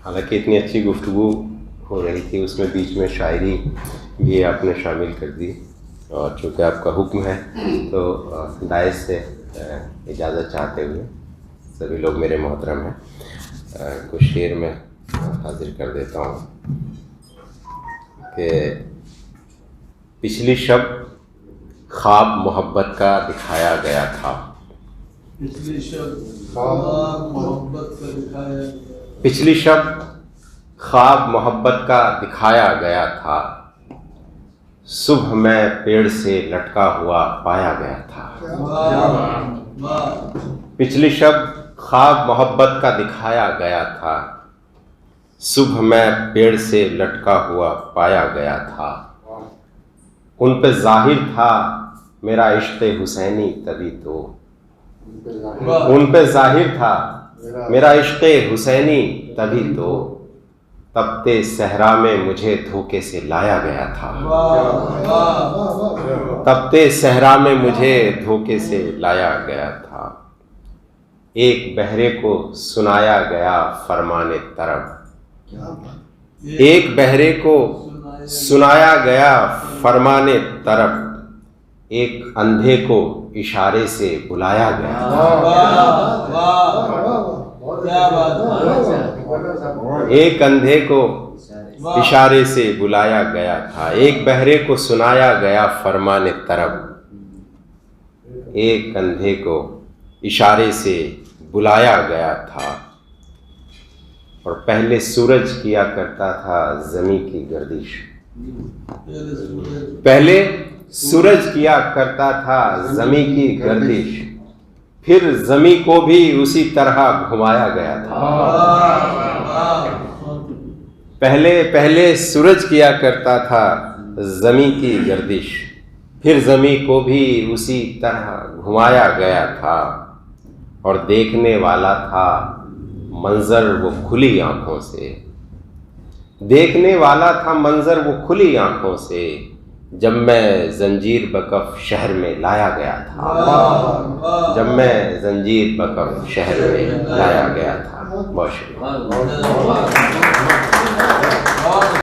हालांकि इतनी अच्छी गुफ्तगू हो रही थी, उसमें बीच में शायरी भी आपने शामिल कर दी, और चूँकि आपका हुक्म है तो दायज से इजाज़त चाहते हुए सभी लोग मेरे मोहतरम हैं, कुछ शेर में हाजिर कर देता हूँ कि पिछली शब ख्वाब मोहब्बत का दिखाया गया था। पिछली शब ख्वाब मोहब्बत का दिखाया, पिछली शब ख्वाब मोहब्बत का दिखाया गया था, सुबह में पेड़ से लटका हुआ पाया गया था। पिछली शब ख्वाब मोहब्बत का दिखाया गया था, सुबह में पेड़ से लटका हुआ पाया गया था। उन पे जाहिर था मेरा इश्क़ हुसैनी तभी तो, उन पे जाहिर था मेरा इश्क़ हुसैनी तभी तो, तपते सहरा में मुझे धोखे से लाया गया था। तपते सहरा में मुझे धोखे से लाया गया था। एक बहरे को सुनाया गया फरमाने तरब, एक बहरे को सुनाया गया फरमाने तरब, एक अंधे को इशारे से बुलाया गया था। एक अंधे को इशारे से बुलाया गया था, एक बहरे को सुनाया गया फरमाने तरब, एक अंधे को इशारे से बुलाया गया था। और पहले सूरज किया करता था ज़मीं की गर्दिश, पहले सूरज किया करता था ज़मीं की गर्दिश, फिर ज़मीं को भी उसी तरह घुमाया गया था। पहले सूरज किया करता था ज़मीं की गर्दिश, फिर ज़मीं को भी उसी तरह घुमाया गया था। और देखने वाला था मंजर वो खुली आँखों से, देखने वाला था मंजर वो खुली आँखों से, जब मैं जंजीर बकफ शहर में लाया गया था, जब मैं जंजीर बकफ शहर में लाया गया था। बहुत शुक्रिया।